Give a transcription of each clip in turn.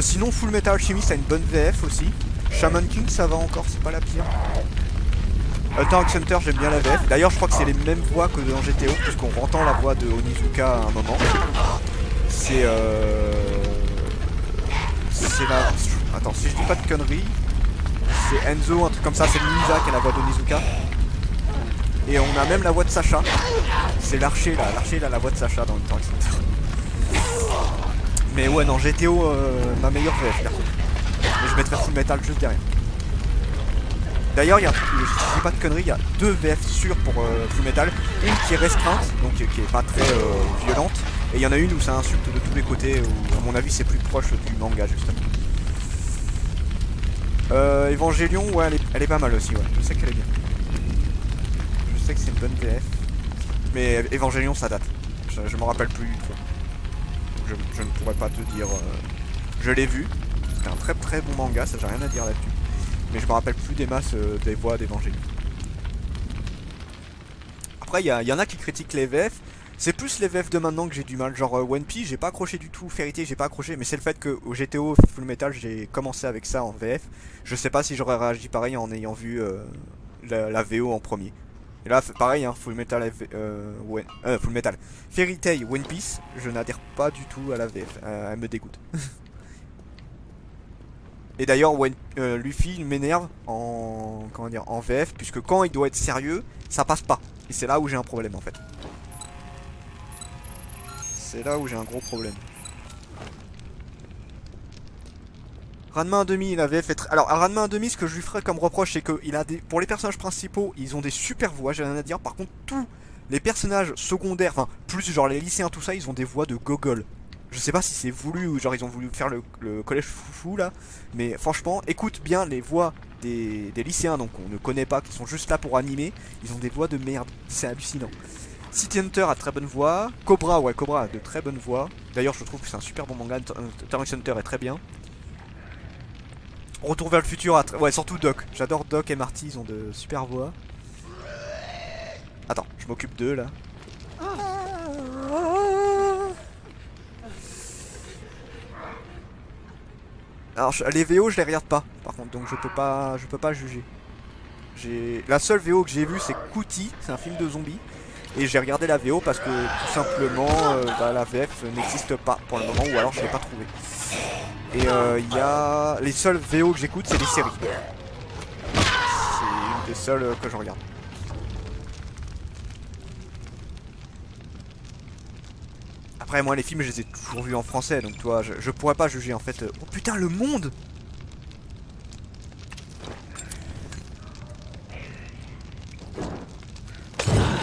Sinon Full Metal Alchemist a une bonne VF aussi. Shaman King ça va encore, c'est pas la pire. Hunter x Hunter j'aime bien la VF. D'ailleurs je crois que c'est les mêmes voix que dans GTO, puisqu'on entend la voix de Onizuka à un moment. C'est la... Attends, si je dis pas de conneries, c'est Enzo, un truc comme ça, c'est Misa qui a la voix d'Onizuka. Et on a même la voix de Sacha. C'est l'archer là, l'archer il a la voix de Sacha dans Hunter x Hunter. Mais ouais non, GTO ma meilleure VF perso. Mais je mettrai Full Metal juste derrière. D'ailleurs, si je dis pas de conneries, il y a 2 VF sûres pour Full Metal. Une qui est restreinte, donc qui est pas très violente. Et il y en a une où ça insulte de tous les côtés, où à mon avis c'est plus proche du manga justement. Evangelion, ouais elle est pas mal aussi, ouais. Je sais qu'elle est bien. Je sais que c'est une bonne VF. Mais Evangelion ça date. Je m'en rappelle plus du tout. Je ne pourrais pas te dire. Je l'ai vu. C'était un très très bon manga, ça j'ai rien à dire là-dessus. Mais je me rappelle plus des masses des voix d'Evangelion. Après il y en a qui critiquent les VF. C'est plus les VF de maintenant que j'ai du mal. Genre One Piece j'ai pas accroché du tout. Fairy Tail j'ai pas accroché. Mais c'est le fait que au GTO Full Metal j'ai commencé avec ça en VF. Je sais pas si j'aurais réagi pareil en ayant vu la VO en premier. Et là pareil hein, Full Metal Full Metal Fairy Tail One Piece, je n'adhère pas du tout à la VF. Elle me dégoûte. Et d'ailleurs Luffy m'énerve en VF, puisque quand il doit être sérieux, ça passe pas. Et c'est là où j'ai un problème en fait. C'est là où j'ai un gros problème. Ranma 1,5 la VF est très... Alors à Ranma 1,5 ce que je lui ferais comme reproche c'est que pour les personnages principaux ils ont des super voix, j'ai rien à dire. Par contre tous les personnages secondaires, enfin plus genre les lycéens tout ça, ils ont des voix de gogol. Je sais pas si c'est voulu ou genre ils ont voulu faire le collège foufou là. Mais franchement écoute bien les voix des lycéens donc on ne connaît pas, qui sont juste là pour animer. Ils ont des voix de merde, c'est hallucinant. City Hunter a très bonne voix. Cobra, ouais Cobra a de très bonnes voix. D'ailleurs je trouve que c'est un super bon manga. Hunter x Hunter est très bien. Retour vers le futur, ouais surtout Doc. J'adore Doc et Marty, ils ont de super voix. Attends, je m'occupe d'eux là. Alors les VO je les regarde pas par contre, donc je peux pas juger. La seule VO que j'ai vue c'est Cootie, c'est un film de zombies. Et j'ai regardé la VO parce que tout simplement la VF n'existe pas pour le moment, ou alors je l'ai pas trouvé. Et il y a... Les seules VO que j'écoute c'est les séries. C'est une des seules que je regarde. Après moi les films je les ai toujours vus en français, donc toi je pourrais pas juger en fait. Oh putain le monde.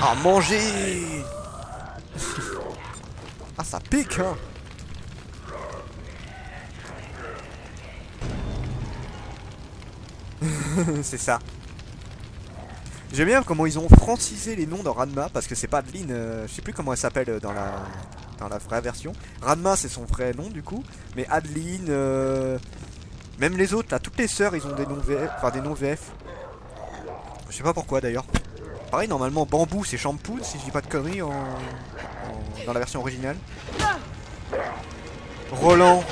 Ah manger. Ah ça pique hein. C'est ça. J'aime bien comment ils ont francisé les noms dans Ranma, parce que c'est pas Adeline, je sais plus comment elle s'appelle dans la vraie version. Ranma c'est son vrai nom du coup, mais Adeline, même les autres là, toutes les sœurs ils ont des noms VF, enfin des noms VF. Je sais pas pourquoi d'ailleurs. Pareil normalement Bambou c'est Shampoo si je dis pas de conneries dans la version originale. Roland.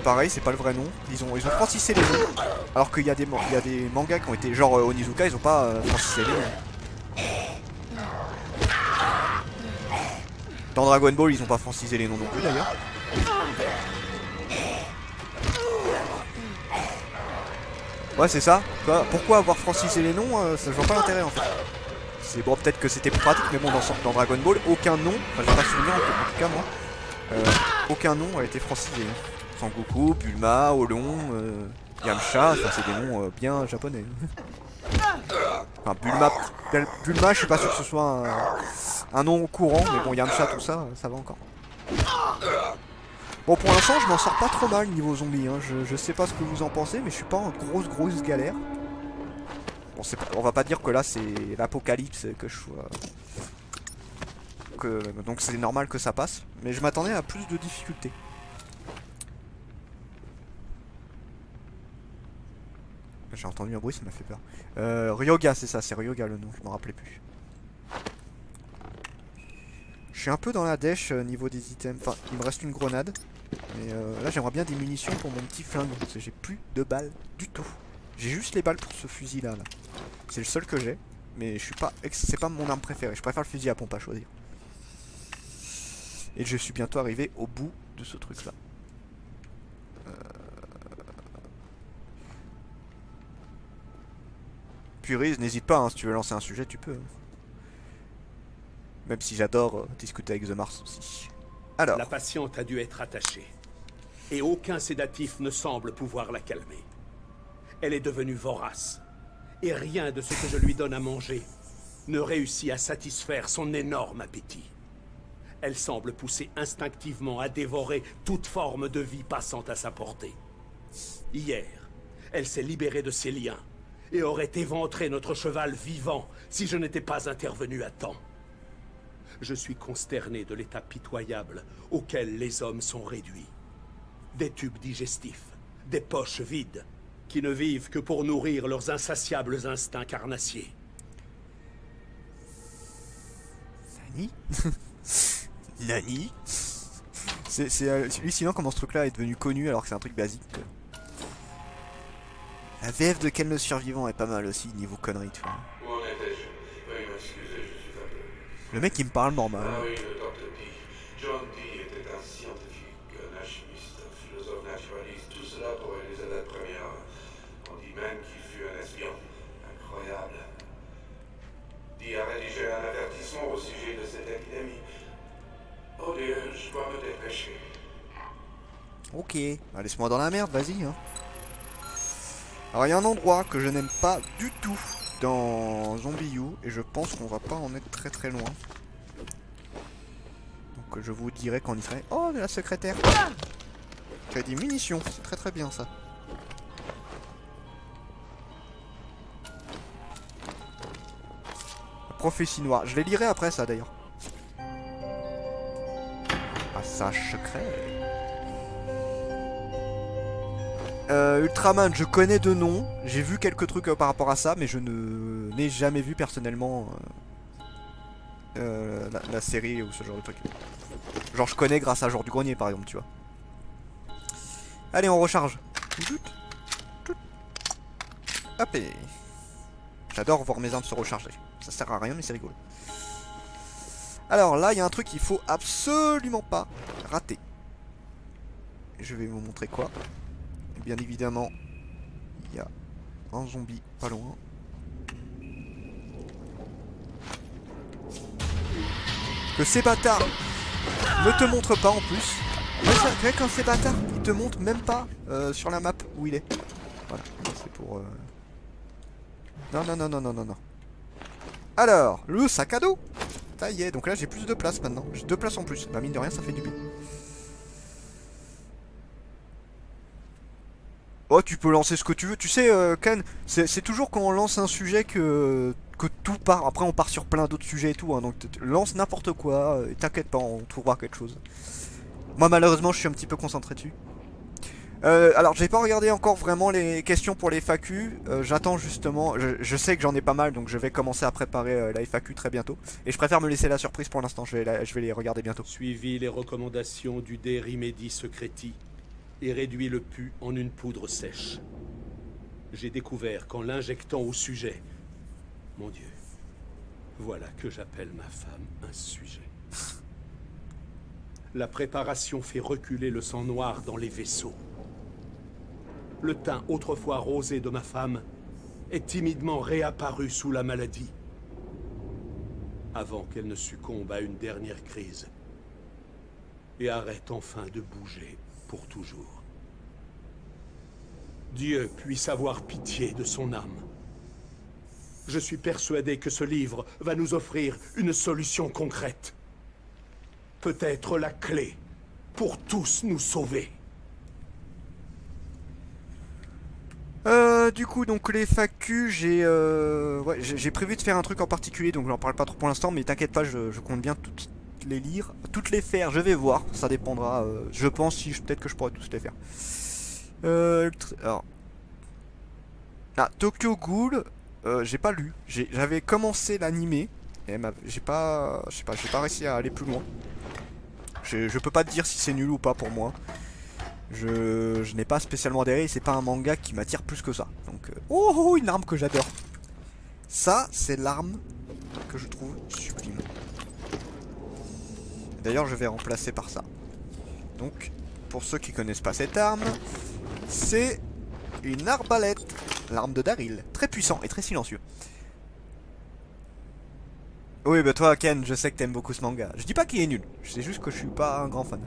Pareil, c'est pas le vrai nom. Ils ont francisé les noms. Alors qu'il y a des mangas qui ont été. Genre Onizuka, ils ont pas francisé les noms. Dans Dragon Ball, ils ont pas francisé les noms non plus d'ailleurs. Ouais, c'est ça. Pourquoi avoir francisé les noms ça, je vois pas l'intérêt en fait. C'est bon, peut-être que c'était plus pratique, mais bon, dans Dragon Ball, aucun nom, enfin j'ai pas souvenir en tout cas moi, aucun nom a été francisé. Sangoku, Bulma, Olong, Yamcha, enfin c'est des noms bien japonais. Enfin Bulma je suis pas sûr que ce soit un nom courant, mais bon Yamcha tout ça, ça va encore. Bon pour l'instant je m'en sors pas trop mal niveau zombie, hein. Je sais pas ce que vous en pensez, mais je suis pas en grosse galère. Bon on va pas dire que là c'est l'apocalypse, que je sois... donc c'est normal que ça passe, mais je m'attendais à plus de difficultés. J'ai entendu un bruit, ça m'a fait peur. Ryoga, c'est ça, c'est Ryoga le nom, je m'en rappelais plus. Je suis un peu dans la dèche niveau des items. Enfin, il me reste une grenade. Mais là j'aimerais bien des munitions pour mon petit flingue, parce que j'ai plus de balles du tout. J'ai juste les balles pour ce fusil là. C'est le seul que j'ai, mais je suis pas, c'est pas mon arme préférée. Je préfère le fusil à pompe à choisir. Et je suis bientôt arrivé au bout de ce truc là. Puis Riz, n'hésite pas, hein, si tu veux lancer un sujet, tu peux. Même si j'adore discuter avec The Mars aussi. Alors. La patiente a dû être attachée. Et aucun sédatif ne semble pouvoir la calmer. Elle est devenue vorace. Et rien de ce que je lui donne à manger ne réussit à satisfaire son énorme appétit. Elle semble pousser instinctivement à dévorer toute forme de vie passant à sa portée. Hier, elle s'est libérée de ses liens et aurait éventré notre cheval vivant si je n'étais pas intervenu à temps. Je suis consterné de l'état pitoyable auquel les hommes sont réduits. Des tubes digestifs, des poches vides, qui ne vivent que pour nourrir leurs insatiables instincts carnassiers. Nani? Nani? C'est hallucinant comment ce truc-là est devenu connu alors que c'est un truc basique. La VF de Ken le survivant est pas mal aussi, niveau conneries, tu vois. Où en étais-je? Veuillez m'excuser, je suis fatigué. Le mec il me parle normal. Ah oui, le docteur Dee. John Dee était un scientifique, un alchimiste, un philosophe naturaliste, tout cela pour les aides premières. On dit même qu'il fut un espion. Incroyable. Dee a rédigé un avertissement au sujet de cette épidémie. Oh Dieu, je dois me dépêcher. Ok, bah, laisse-moi dans la merde, vas-y. Hein. Alors il y a un endroit que je n'aime pas du tout dans Zombie U et je pense qu'on va pas en être très très loin. Donc je vous dirai quand on y serait. Oh, de la secrétaire. Tu as des munitions, c'est très très bien ça. La prophétie noire, je les lirai après ça d'ailleurs. Passage secret. Ultraman, je connais de nom, j'ai vu quelques trucs par rapport à ça, mais je n'ai jamais vu personnellement la série ou ce genre de truc. Genre je connais grâce à Genre du Grenier par exemple, tu vois. Allez, on recharge. Hop et... J'adore voir mes armes se recharger. Ça sert à rien mais c'est rigolo. Alors là, il y a un truc qu'il faut absolument pas rater. Je vais vous montrer quoi. Bien évidemment, il y a un zombie pas loin. Que ces bâtards ne te montrent pas en plus. Mais ça, tu vois, quand ces bâtards, ils te montrent même pas sur la map où il est. Voilà, c'est pour... Non, non, non, non, non, non, non. Alors, le sac à dos. Ça y est, donc là j'ai plus de place maintenant. J'ai 2 places en plus. Bah mine de rien, ça fait du bien. Oh, tu peux lancer ce que tu veux. Tu sais, Ken, c'est toujours quand on lance un sujet que tout part. Après, on part sur plein d'autres sujets et tout. Hein, donc, lance n'importe quoi. Et t'inquiète pas, on trouvera quelque chose. Moi, malheureusement, je suis un petit peu concentré dessus. Alors, j'ai pas regardé encore vraiment les questions pour les FAQ. J'attends justement. Je sais que j'en ai pas mal, donc je vais commencer à préparer la FAQ très bientôt. Et je préfère me laisser la surprise pour l'instant. Je vais les regarder bientôt. Suivi les recommandations du dé Rimedi Secreti et réduit le pu en une poudre sèche. J'ai découvert qu'en l'injectant au sujet... Mon Dieu, voilà que j'appelle ma femme un sujet. La préparation fait reculer le sang noir dans les vaisseaux. Le teint autrefois rosé de ma femme est timidement réapparu sous la maladie, avant qu'elle ne succombe à une dernière crise et arrête enfin de bouger pour toujours. Dieu puisse avoir pitié de son âme. Je suis persuadé que ce livre va nous offrir une solution concrète. Peut-être la clé pour tous nous sauver. Du coup, donc les FAQ, j'ai prévu de faire un truc en particulier, donc j'en parle pas trop pour l'instant, mais t'inquiète pas, je compte bien toutes les lire, toutes les faire, je vais voir, ça dépendra, je pense si peut-être que je pourrais tous les faire. Alors, Tokyo Ghoul, j'ai pas lu, j'avais commencé l'animé, et j'ai pas réussi à aller plus loin. Je peux pas te dire si c'est nul ou pas pour moi. Je n'ai pas spécialement adhéré, c'est pas un manga qui m'attire plus que ça. Donc, oh, une arme que j'adore. Ça, c'est l'arme que je trouve sublime. D'ailleurs, je vais remplacer par ça. Donc, pour ceux qui connaissent pas cette arme, c'est une arbalète. L'arme de Daryl. Très puissant et très silencieux. Oui, bah toi, Ken, je sais que t'aimes beaucoup ce manga. Je dis pas qu'il est nul, c'est juste que je suis pas un grand fan.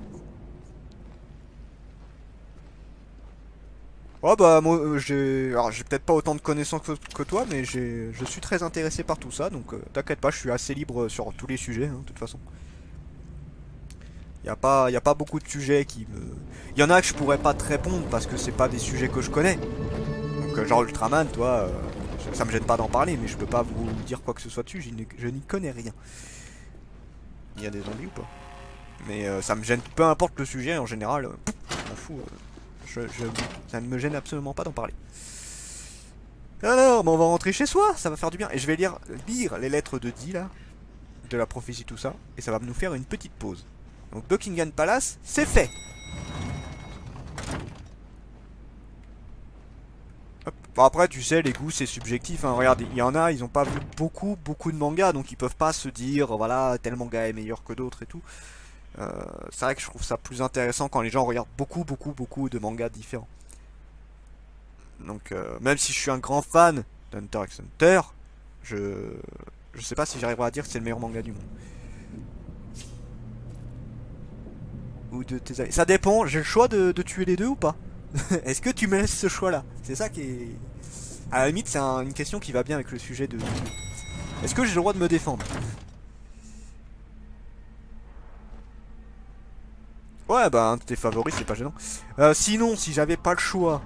Oh bah moi alors j'ai peut-être pas autant de connaissances que toi, mais je suis très intéressé par tout ça, donc t'inquiète pas, je suis assez libre sur tous les sujets, hein, de toute façon. Y a pas beaucoup de sujets qui me... Y en a que je pourrais pas te répondre parce que c'est pas des sujets que je connais. Donc genre Ultraman, toi, ça me gêne pas d'en parler, mais je peux pas vous dire quoi que ce soit dessus, je n'y connais rien. Il y a des zombies ou pas? Mais ça me gêne, peu importe le sujet en général, je m'en fous. Ça ne me gêne absolument pas d'en parler. Alors, on va rentrer chez soi, ça va faire du bien. Et je vais lire les lettres de Dee là, de la prophétie, tout ça, et ça va nous faire une petite pause. Donc Buckingham Palace, c'est fait. Hop. Bon, après, tu sais, les goûts c'est subjectif. Hein. Regarde, il y en a, ils ont pas vu beaucoup de mangas, donc ils peuvent pas se dire, voilà, tel manga est meilleur que d'autres et tout. C'est vrai que je trouve ça plus intéressant quand les gens regardent beaucoup de mangas différents. Donc même si je suis un grand fan d'Hunter x Hunter, je sais pas si j'arriverai à dire que c'est le meilleur manga du monde. Ou de tes amis. Ça dépend, j'ai le choix de tuer les deux ou pas? Est-ce que tu me laisses ce choix là? C'est ça qui est... À la limite c'est une question qui va bien avec le sujet de... Est-ce que j'ai le droit de me défendre? Ouais, bah un de tes favoris, c'est pas gênant. Sinon, si j'avais pas le choix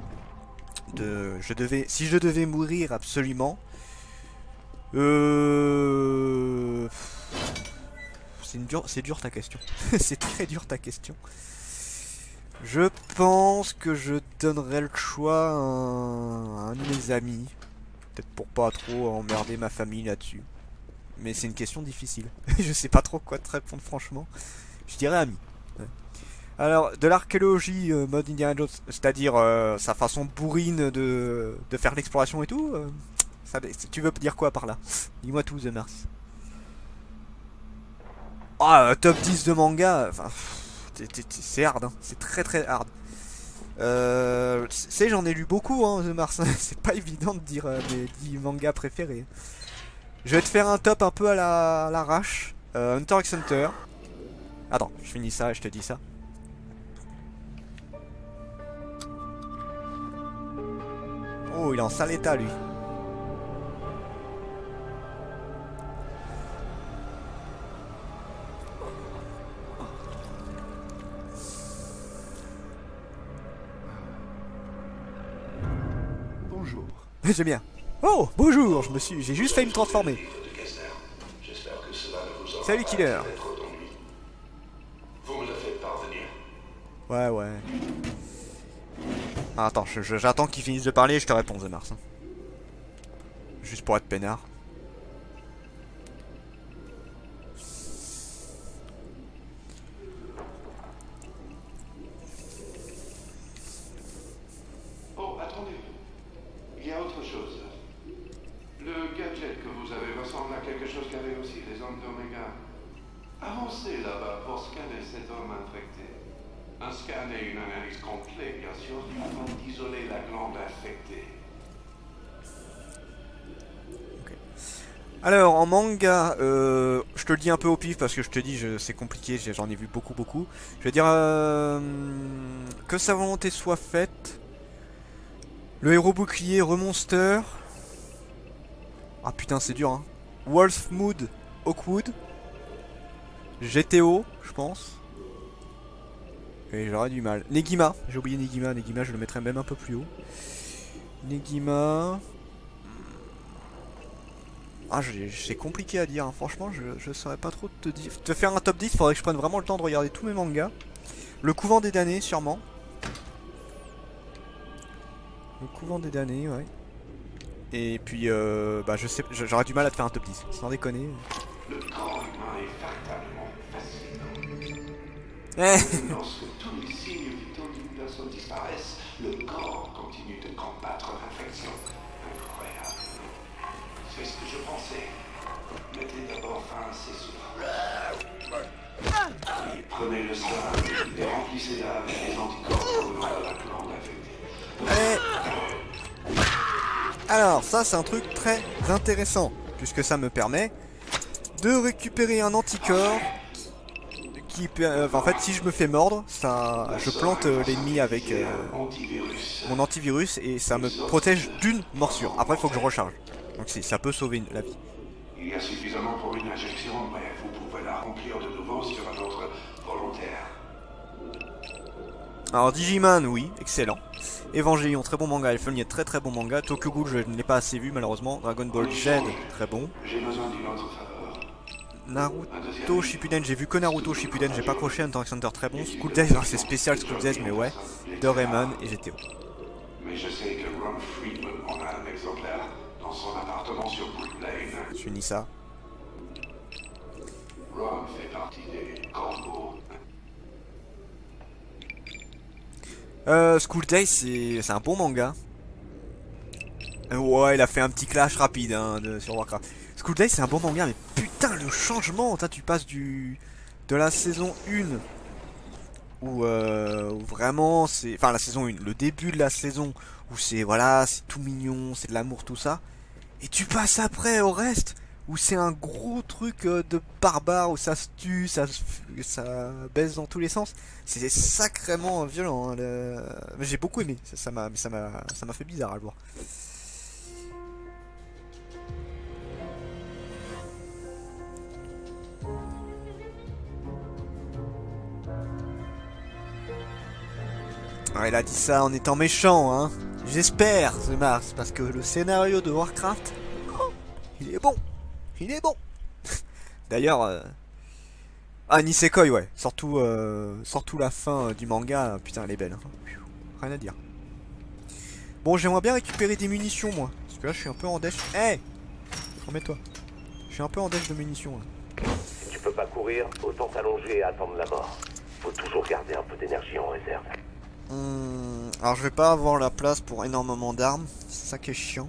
si je devais mourir absolument, c'est dur ta question. C'est très dur ta question. Je pense que je donnerais le choix à un de mes amis, peut-être pour pas trop emmerder ma famille là-dessus. Mais c'est une question difficile. Je sais pas trop quoi te répondre franchement. Je dirais ami. Ouais. Alors, de l'archéologie mode Indiana Jones, c'est-à-dire sa façon bourrine de faire l'exploration et tout, tu veux dire quoi par là? Dis-moi tout, The Mars. Ah, top 10 de manga, enfin, c'est hard, hein. C'est très hard. J'en ai lu beaucoup, hein, The Mars. C'est pas évident de dire mes 10 mangas préférés. Je vais te faire un top un peu à l'arrache. Hunter x Hunter. Attends, je finis ça et je te dis ça. Oh, il est en sale état, lui. Bonjour. J'aime bien. Oh, bonjour, j'ai juste failli me transformer. Salut, Killer. Vous me le faites parvenir. Ouais. Ah, attends, j'attends qu'il finisse de parler et je te réponds, The Mars. Juste pour être peinard. Oh, attendez. Il y a autre chose. Le gadget que vous avez ressemble à quelque chose qu'avaient aussi les hommes d'Omega. Avancez là-bas pour scanner cet homme infecté. Un scan et une analyse complète, bien sûr, afin d'isoler la glande infectée. Okay. Alors, en manga, je te le dis un peu au pif parce que je te dis, c'est compliqué, j'en ai vu beaucoup. Je vais dire que sa volonté soit faite. Le héros bouclier Remonster. Ah putain, c'est dur, hein. Wolfmood Hawkwood. GTO, je pense. Et j'aurais du mal. Negima, j'ai oublié Negima. Negima, je le mettrais même un peu plus haut. Negima. Ah, c'est compliqué à dire. Hein. Franchement, je saurais pas trop te dire. Te faire un top 10, faudrait que je prenne vraiment le temps de regarder tous mes mangas. Le couvent des damnés, sûrement. Le couvent des damnés, ouais. Et puis, bah, je sais, j'aurais du mal à te faire un top 10. Sans déconner. Le corps humain est fatalement fascinant. Eh. Lorsque tous les signes vitaux d'une personne disparaissent, le corps continue de combattre l'infection. Incroyable. C'est ce que je pensais. Mettez d'abord fin à ces souffrances. Puis prenez le sang et remplissez-la avec les anticorps provenant de la glande infectée. Allez. Alors, ça c'est un truc très intéressant, puisque ça me permet de récupérer un anticorps qui en fait, si je me fais mordre, ça, je plante l'ennemi avec mon antivirus et ça me protège d'une morsure. Après, il faut que je recharge. Donc ça peut sauver la vie. Il y a suffisamment pour une injection, mais vous pouvez la remplir de nouveau sur un autre volontaire. Alors Digiman, oui, excellent. Evangelion, très bon manga. Elfen Lied, très très bon manga. Tokyo Ghoul, je ne l'ai pas assez vu malheureusement. Dragon Ball Z, très bon. J'ai besoin d'une autre faveur. Naruto Shippuden, j'ai vu que Naruto Shippuden, j'ai pas accroché. Hunter x Hunter, très bon. School Days, c'est spécial School Days, mais ouais. Doraemon et GTO. Mais je sais que Ron Friedman en a un exemplaire dans son appartement sur Wood Lane. Je finis ça. Ron fait partie des corbeaux. School Days, c'est un bon manga. Ouais, il a fait un petit clash rapide hein, sur Warcraft. School Days, c'est un bon manga, mais putain, le changement, tu passes de la saison 1 où vraiment c'est, enfin la saison 1, le début de la saison où c'est voilà, c'est tout mignon, c'est de l'amour tout ça, et tu passes après au reste où c'est un gros truc de barbare où ça se tue, ça baisse dans tous les sens. C'est sacrément violent. Hein, mais j'ai beaucoup aimé. Ça m'a fait bizarre à le voir. Ouais, il a dit ça en étant méchant, hein. J'espère, c'est Mars, parce que le scénario de Warcraft, oh, il est bon. Il est bon. D'ailleurs, ah Nisekoi, ouais. Surtout la fin du manga, putain, elle est belle. Hein. Rien à dire. Bon, j'aimerais bien récupérer des munitions, moi. Parce que là, je suis un peu en dèche. Eh hey, remets-toi. Je suis un peu en dèche de munitions, là. Si tu peux pas courir, autant t'allonger et attendre la mort. Faut toujours garder un peu d'énergie en réserve. Alors, je vais pas avoir la place pour énormément d'armes. C'est ça qui est chiant.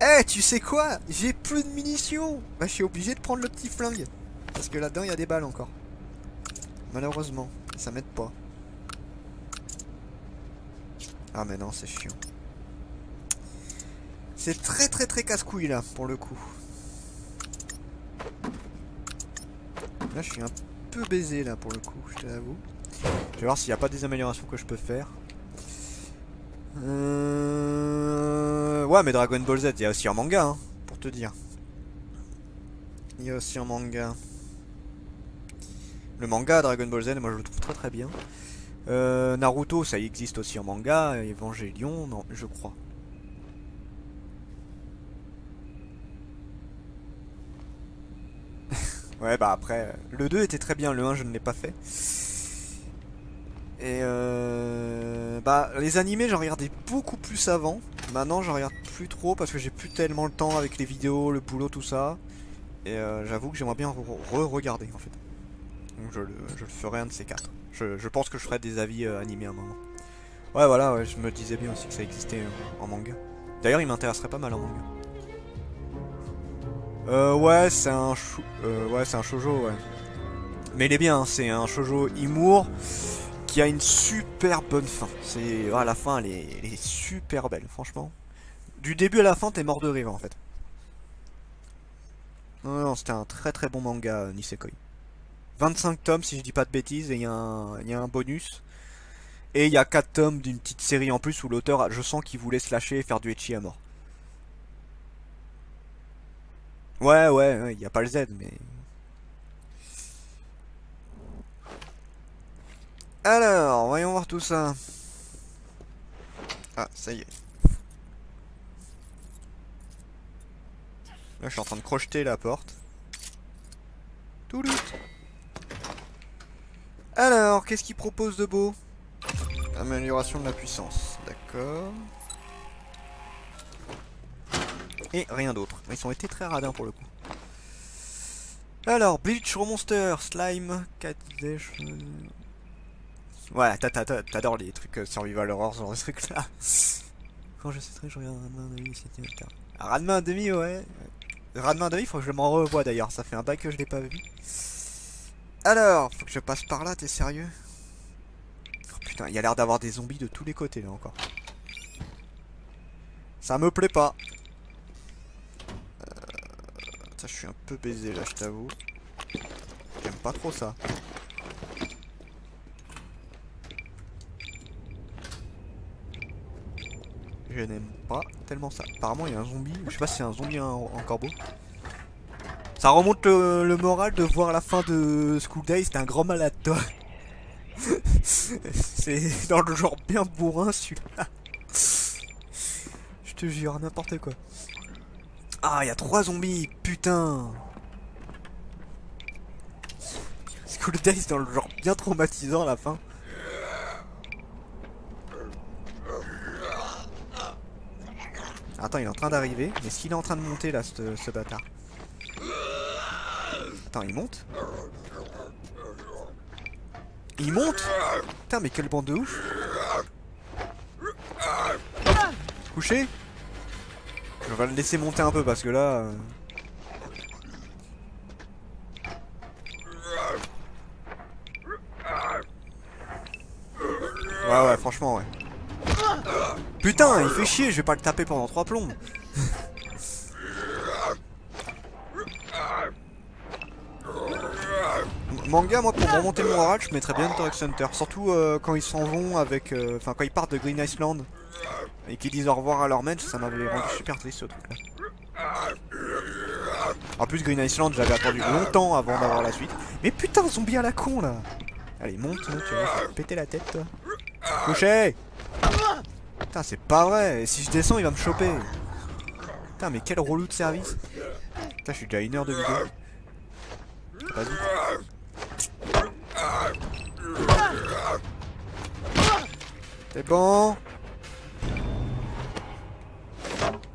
Eh, tu sais quoi? J'ai plus de munitions. Bah, je suis obligé de prendre le petit flingue. Parce que là-dedans, il y a des balles encore. Malheureusement, ça m'aide pas. Ah, mais non, c'est chiant. C'est très très très casse-couille, là, pour le coup. Là, je suis un peu baisé, là, pour le coup, je te l'avoue. Je vais voir s'il n'y a pas des améliorations que je peux faire. Ouais, mais Dragon Ball Z, il y a aussi un manga, hein, pour te dire. Il y a aussi un manga. Le manga Dragon Ball Z, moi je le trouve très très bien. Naruto, ça existe aussi en manga. Evangelion, non, je crois. Ouais, bah après, le 2 était très bien, le 1 je ne l'ai pas fait. Et bah les animés j'en regardais beaucoup plus avant. Maintenant j'en regarde plus trop parce que j'ai plus tellement le temps avec les vidéos, le boulot, tout ça. Et j'avoue que j'aimerais bien re-regarder en fait. Donc je le ferai un de ces quatre. Je pense que je ferai des avis animés à un moment. Ouais voilà, ouais, je me disais bien aussi que ça existait en manga. D'ailleurs il m'intéresserait pas mal en manga. Ouais c'est un shoujo ouais. Mais il est bien, hein, c'est un shoujo humour qui a une super bonne fin. C'est à la fin, elle est super belle, franchement. Du début à la fin, t'es mort de rire en fait. Non, non, c'était un très très bon manga, Nisekoi. 25 tomes si je dis pas de bêtises, et il y a un bonus. Et il y a 4 tomes d'une petite série en plus où l'auteur, je sens qu'il voulait se lâcher et faire du ecchi à mort. Ouais, il n'y a pas le Z, mais... Alors, voyons voir tout ça. Ah, ça y est. Là, je suis en train de crocheter la porte. Toulout. Alors, qu'est-ce qu'il propose de beau? Amélioration de la puissance. D'accord. Et rien d'autre. Ils ont été très radins pour le coup. Alors, Bleach, Monster, Slime, Catfish... Ouais, t'adores les trucs survival horror, genre des trucs là. Quand je sais très, je regarde Ranma 1,5 cm. Ranma 1,5, ouais. Ranma 1,5, faut que je m'en revoie d'ailleurs, ça fait un bail que je l'ai pas vu. Alors, faut que je passe par là, t'es sérieux? Oh, putain, il y a l'air d'avoir des zombies de tous les côtés là encore. Ça me plaît pas. Ça, je suis un peu baisé là, je t'avoue. J'aime pas trop ça. Je n'aime pas tellement ça. Apparemment, il y a un zombie. Je sais pas si c'est un zombie en corbeau. Ça remonte le moral de voir la fin de School Days. C'était un grand malade, toi. C'est dans le genre bien bourrin celui-là. Je te jure, n'importe quoi. Ah, il y a 3 zombies, putain. School Days dans le genre bien traumatisant à la fin. Attends, il est en train d'arriver. Mais est-ce qu'il est en train de monter là, ce bâtard? Attends, il monte? Il monte? Putain, mais quelle bande de ouf! Couché? Je vais le laisser monter un peu parce que là... Ouais, franchement, ouais. Putain, il fait chier, je vais pas le taper pendant 3 plombes. Manga, moi, pour remonter le moral, je mettrais bien Hunter x Hunter. Surtout quand ils s'en vont avec... Enfin, quand ils partent de Green Island et qu'ils disent au revoir à leur maître, ça m'avait rendu super triste ce truc-là. En plus, Green Island, j'avais attendu longtemps avant d'avoir la suite. Mais putain, zombie à la con, là. Allez, monte, tu vas péter la tête, toi. Couché! Putain, c'est pas vrai. Et si je descends, il va me choper. Putain, mais quel relou de service. Putain, je suis déjà à 1 heure de vidéo. Vas-y. C'est bon.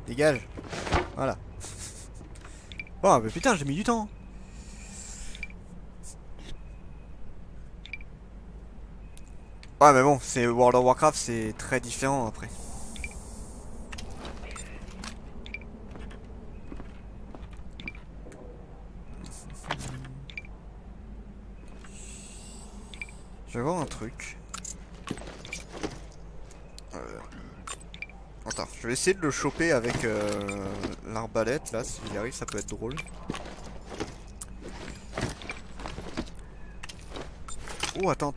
Dégage. Voilà. Oh, mais putain, j'ai mis du temps. Ouais, mais bon, c'est World of Warcraft, c'est très différent après. Je vais voir un truc. Attends, je vais essayer de le choper avec l'arbalète là, s'il y arrive, ça peut être drôle. Oh, attends.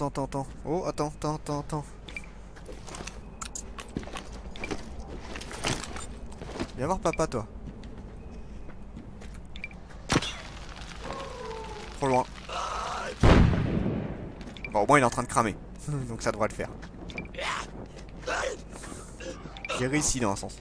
Oh, attends. Viens voir papa, toi. Trop loin. Bon, au moins il est en train de cramer. Donc ça devrait le faire. J'ai réussi dans un sens.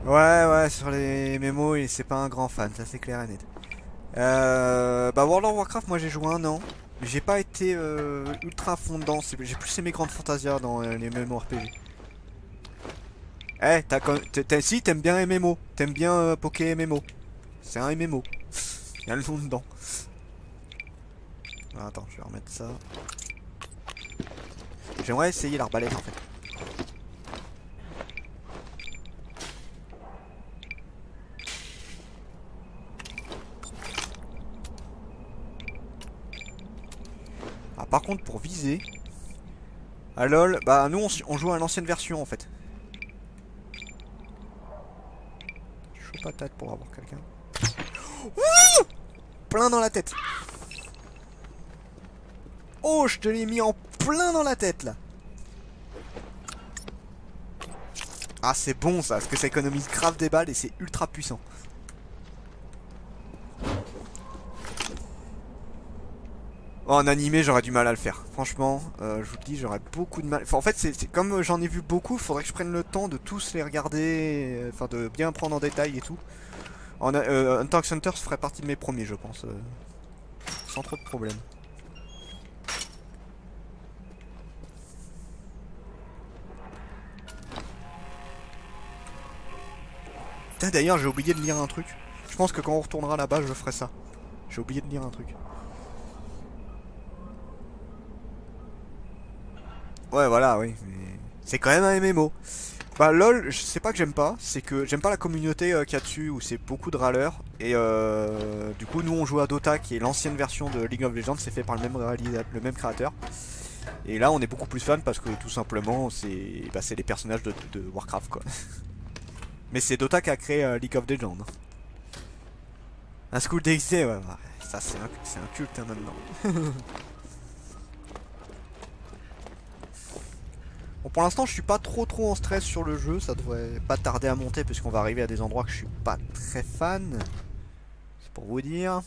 Ouais, sur les mémos, c'est pas un grand fan, ça c'est clair et net. Bah World of Warcraft, moi j'ai joué 1 an. Mais j'ai pas été ultra fondant. J'ai plus aimé Grand Fantasia dans les MMORPG. Si, t'aimes bien MMO. T'aimes bien Poké MMO. C'est un MMO. Il y a le nom dedans. Ah, attends, je vais remettre ça. J'aimerais essayer l'arbalète en fait. Ah, par contre, pour viser... Ah lol, bah nous on joue à l'ancienne version en fait. Chaud patate pour avoir quelqu'un. Ouh, plein dans la tête. Oh, je te l'ai mis en plein dans la tête là. Ah, c'est bon ça, parce que ça économise grave des balles et c'est ultra puissant. Oh, en animé, j'aurais du mal à le faire. Franchement, je vous le dis, j'aurais beaucoup de mal. Enfin, en fait, c'est comme j'en ai vu beaucoup, il faudrait que je prenne le temps de tous les regarder, enfin de bien prendre en détail et tout. Hunter x Hunter ferait partie de mes premiers, je pense, sans trop de problème. Putain, d'ailleurs, j'ai oublié de lire un truc. Je pense que quand on retournera là-bas, je ferai ça. J'ai oublié de lire un truc. Ouais, voilà, oui. Mais c'est quand même un MMO. Bah, LOL, c'est pas que j'aime pas, c'est que j'aime pas la communauté qu'il y a dessus où c'est beaucoup de râleurs. Et du coup, nous on joue à Dota qui est l'ancienne version de League of Legends, c'est fait par le même créateur. Et là, on est beaucoup plus fan parce que tout simplement, c'est les personnages de Warcraft quoi. Mais c'est Dota qui a créé League of Legends. Un school DxD, ouais, ouais. Ça c'est un culte hein, maintenant. Bon, pour l'instant, je suis pas trop en stress sur le jeu, ça devrait pas tarder à monter puisqu'on va arriver à des endroits que je suis pas très fan. C'est pour vous dire.